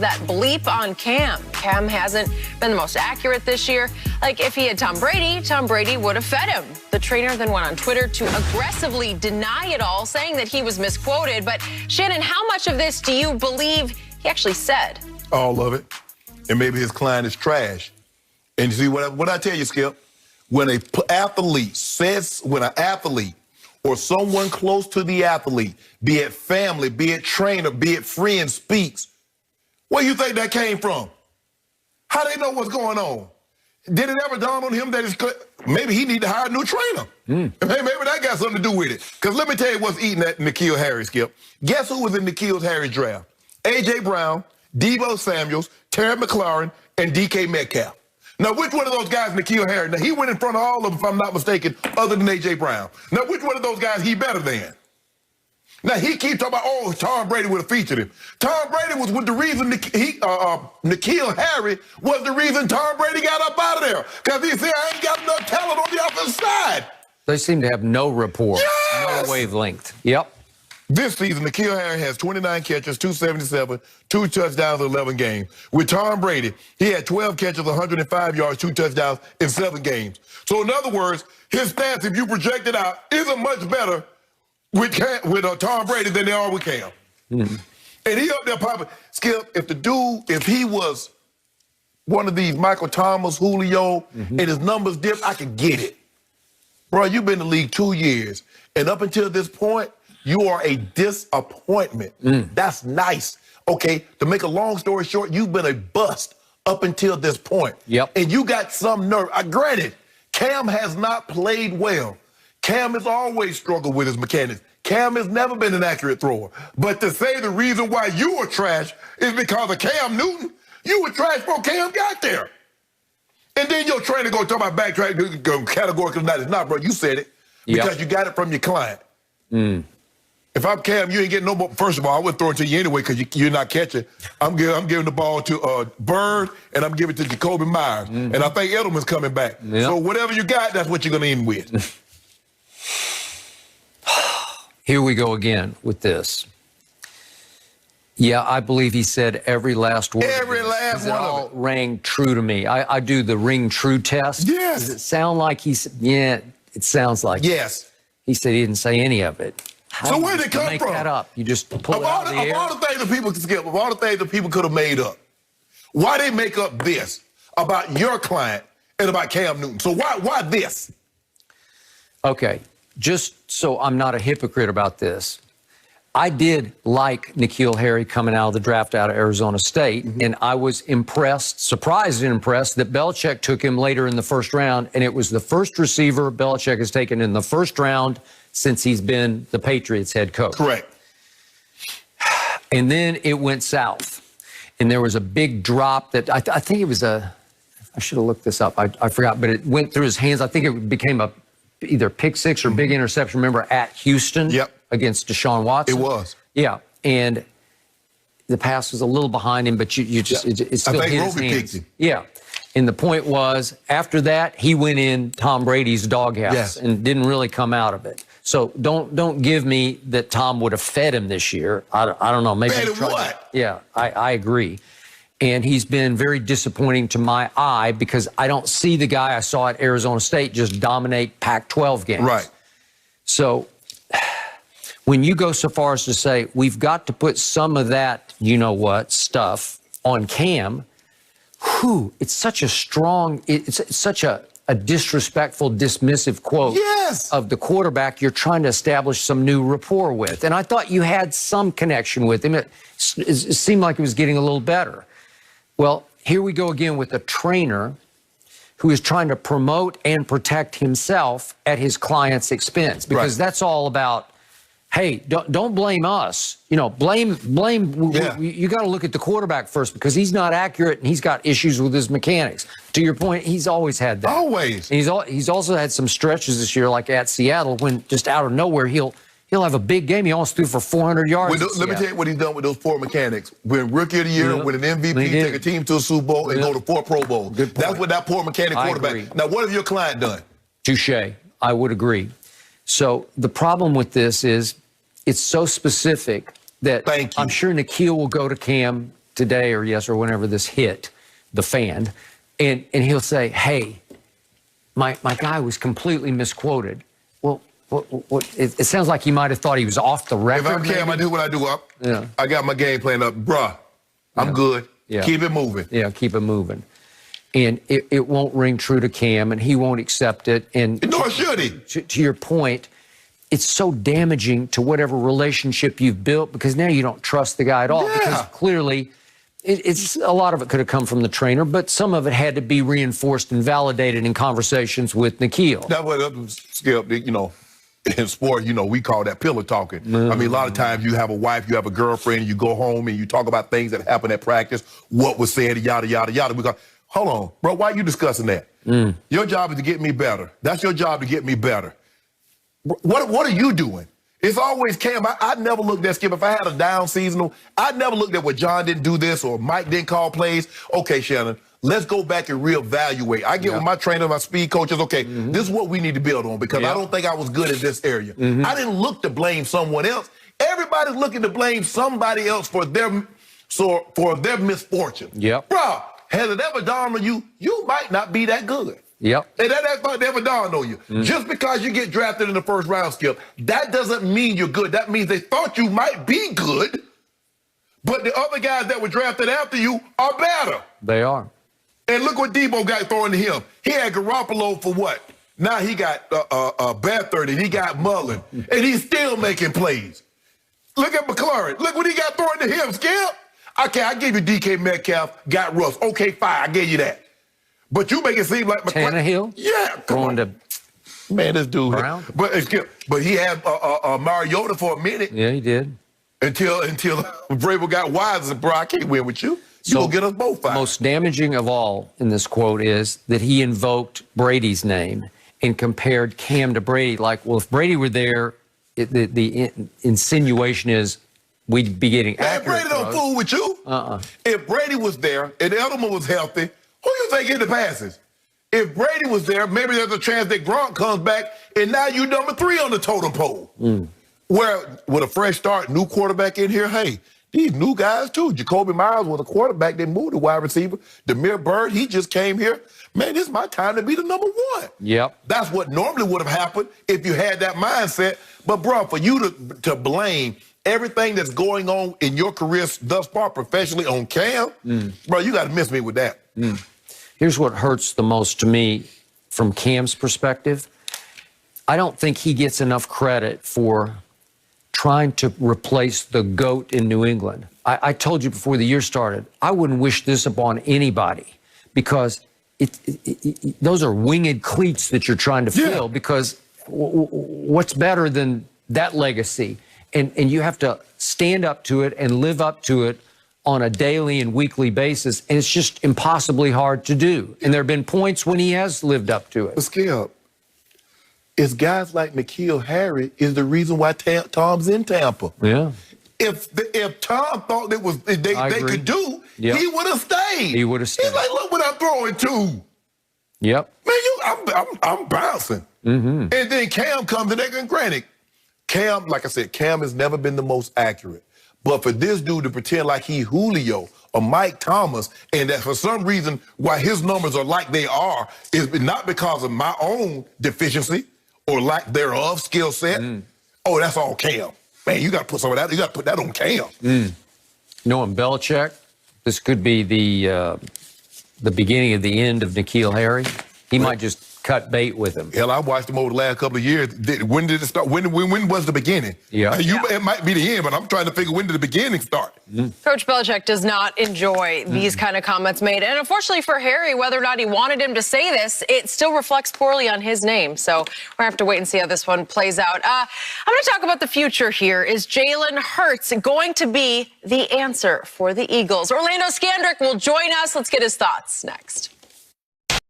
That bleep on Cam. Cam hasn't been the most accurate this year. Like, if he had Tom Brady would have fed him. The trainer then went on Twitter to aggressively deny it all, saying that he was misquoted. But, Shannon, how much of this do you believe he actually said? All of it. And maybe his client is trash. And you see, what I tell you, Skip, when an athlete or someone close to the athlete, be it family, be it trainer, be it friend, speaks, where you think that came from? How they know what's going on? Did it ever dawn on him that maybe he need to hire a new trainer? Maybe that got something to do with it. Because let me tell you what's eating at N'Keal Harry, Skip. Guess who was in N'Keal Harry's draft? A.J. Brown, Deebo Samuels, Terry McLaurin, and D.K. Metcalf. Now, which one of those guys, N'Keal Harry? Now, he went in front of all of them, if I'm not mistaken, other than A.J. Brown. Now, which one of those guys he better than? Now, he keeps talking about, oh, Tom Brady would have featured him. Tom Brady was with the reason N'Keal Harry was the reason Tom Brady got up out of there. Because he said, I ain't got enough talent on the offensive side. They seem to have no rapport, yes! no wavelength. Yep. This season, N'Keal Harry has 29 catches, 277, 2 touchdowns in 11 games. With Tom Brady, he had 12 catches, 105 yards, 2 touchdowns in 7 games. So, in other words, his stats, if you project it out, isn't much better with Tom Brady than they are with Cam. And he up there popping. Skip, if he was one of these Michael Thomas, Julio, and his numbers dipped, I could get it. Bro, you've been in the league 2 years, and up until this point, you are a disappointment. That's nice. Okay, to make a long story short, you've been a bust up until this point. Yep. And you got some nerve. Granted, Cam has not played well. Cam has always struggled with his mechanics. Cam has never been an accurate thrower. But to say the reason why you were trash is because of Cam Newton, you were trash before Cam got there. And then your trainer go talk about backtrack, go categorical not. It's not, bro. You said it because you got it from your client. If I'm Cam, you ain't getting no more. First of all, I wouldn't throw it to you anyway because you're not catching. I'm giving the ball to Bird, and I'm giving it to Jacoby Myers. And I think Edelman's coming back. So whatever you got, that's what you're going to end with. Here we go again with this. Yeah, I believe he said every last word. Every last one of it. of it. Rang true to me. I do the ring true test. Yes. Does it sound like he said? Yeah, it sounds like yes. He said he didn't say any of it. So where did it come make from? That up. You just pull it out of the air. Of all the things that people could skip, of all the things that people could have made up, why they make up this about your client and about Cam Newton? So why this? Okay, just so I'm not a hypocrite about this, I did like N'Keal Harry coming out of the draft out of Arizona State, and I was impressed, surprised and impressed that Belichick took him later in the first round, and it was the first receiver Belichick has taken in the first round since he's been the Patriots head coach. Correct. And then it went south, and there was a big drop that I think it was I should have looked this up. I forgot, but it went through his hands. I think it became either pick six or big interception. Remember at Houston against Deshaun Watson? It was. Yeah, and the pass was a little behind him, but it still hit his hands. Yeah. And the point was, after that, he went in Tom Brady's doghouse and didn't really come out of it. So don't give me that Tom would have fed him this year. I don't know. Maybe fed him what? Yeah, I agree. And he's been very disappointing to my eye because I don't see the guy I saw at Arizona State just dominate Pac-12 games. Right. So when you go so far as to say, we've got to put some of that, you-know-what, stuff on Cam, it's such a strong, it's such a disrespectful, dismissive quote of the quarterback you're trying to establish some new rapport with. And I thought you had some connection with him. It seemed like it was getting a little better. Well, here we go again with a trainer who is trying to promote and protect himself at his client's expense, because that's all about, hey, don't blame us. You know, blame. You got to look at the quarterback first, because he's not accurate and he's got issues with his mechanics. To your point, he's always had that. Always. And he's also had some stretches this year, like at Seattle, when just out of nowhere he'll have a big game. He almost threw for 400 yards. Let me tell you what he's done with those poor mechanics. Win Rookie of the Year, win an MVP, take a team to a Super Bowl, and go to 4 Pro Bowls. That's what that poor mechanic quarterback. Now, what has your client done? Touche. I would agree. So the problem with this is it's so specific that I'm sure N'Keal will go to Cam today or yes or whenever this hit the fan, and he'll say, hey, my guy was completely misquoted. Well, it sounds like he might have thought he was off the record. If I'm Cam, I do what I do up. Yeah. I got my game plan up. Bruh, I'm good. Yeah. Keep it moving. Yeah, keep it moving. And it won't ring true to Cam, and he won't accept it. And nor should he. To your point, it's so damaging to whatever relationship you've built because now you don't trust the guy at all. Yeah. Because clearly, it's a lot of it could have come from the trainer, but some of it had to be reinforced and validated in conversations with Nikhil. That's what Skip, you know, in sport, you know, we call that pillow talking. I mean, a lot of times you have a wife, you have a girlfriend, you go home and you talk about things that happen at practice, what was said, yada, yada, yada. We go, hold on, bro, why are you discussing that? Your job is to get me better. That's your job to get me better. What are you doing? It's always Cam. I never looked at Skip. If I had a down seasonal, I never looked at what John didn't do this or Mike didn't call plays. Okay, Shannon, let's go back and reevaluate. I get with my trainer, my speed coaches, okay, this is what we need to build on because I don't think I was good in this area. I didn't look to blame someone else. Everybody's looking to blame somebody else for their misfortune. Bro, has it ever dawned on you, you might not be that good? And that never dawned on you. Just because you get drafted in the first round, Skip, that doesn't mean you're good. That means they thought you might be good, but the other guys that were drafted after you are better. They are. And look what Debo got thrown to him. He had Garoppolo for what? Now he got Beathard and he got Mullen, and he's still making plays. Look at McLaurin. Look what he got thrown to him, Skip. Okay, I gave you DK Metcalf, got Russ. Okay, fine, I gave you that. But you make it seem like Tannehill? Yeah, going to man, this dude. Brown? But he had Mariota for a minute. Yeah, he did. Until Vrabel got wise and bro, I can't win with you. You will get us both fired. Most damaging of all in this quote is that he invoked Brady's name and compared Cam to Brady. Like, well, if Brady were there, the insinuation is we'd be getting accurate. Brady don't fool with you. If Brady was there and Edelman was healthy, who you think hit the passes? If Brady was there, maybe there's a chance that Gronk comes back, and now you number 3 on the totem pole. Where, with a fresh start, new quarterback in here, hey, these new guys too. Jacoby Myers was a quarterback, they moved to wide receiver. Demir Bird, he just came here. Man, this is my time to be the number 1. That's what normally would have happened if you had that mindset. But, bro, for you to blame everything that's going on in your career thus far professionally on Cam, bro, you got to miss me with that. Here's what hurts the most to me from Cam's perspective. I don't think he gets enough credit for trying to replace the GOAT in New England. I told you before the year started, I wouldn't wish this upon anybody because those are winged cleats that you're trying to fill because what's better than that legacy? And you have to stand up to it and live up to it on a daily and weekly basis, and it's just impossibly hard to do. And there have been points when he has lived up to it. But Skip, it's guys like N'Keal Harry is the reason why Tom's in Tampa. If Tom thought that was they could do, he would have stayed. He would have stayed. He's like, look what I'm throwing to. Man, I'm bouncing. And then Cam comes in there, and granted, Cam, like I said, Cam has never been the most accurate. But for this dude to pretend like he Julio or Mike Thomas, and that for some reason why his numbers are like they are, is not because of my own deficiency or lack thereof skill set. Oh, that's all Cam. Man, you got to put some of that, you got to put that on Cam. Knowing Belichick, this could be the beginning of the end of N'Keal Harry. He might just cut bait with him. Hell, I watched him over the last couple of years. When did it start? When was the beginning? It might be the end, but I'm trying to figure when did the beginning start? Coach Belichick does not enjoy these kind of comments made. And unfortunately for Harry, whether or not he wanted him to say this, it still reflects poorly on his name. So we're going to have to wait and see how this one plays out. I'm going to talk about the future here. Is Jalen Hurts going to be the answer for the Eagles? Orlando Skandrick will join us. Let's get his thoughts next.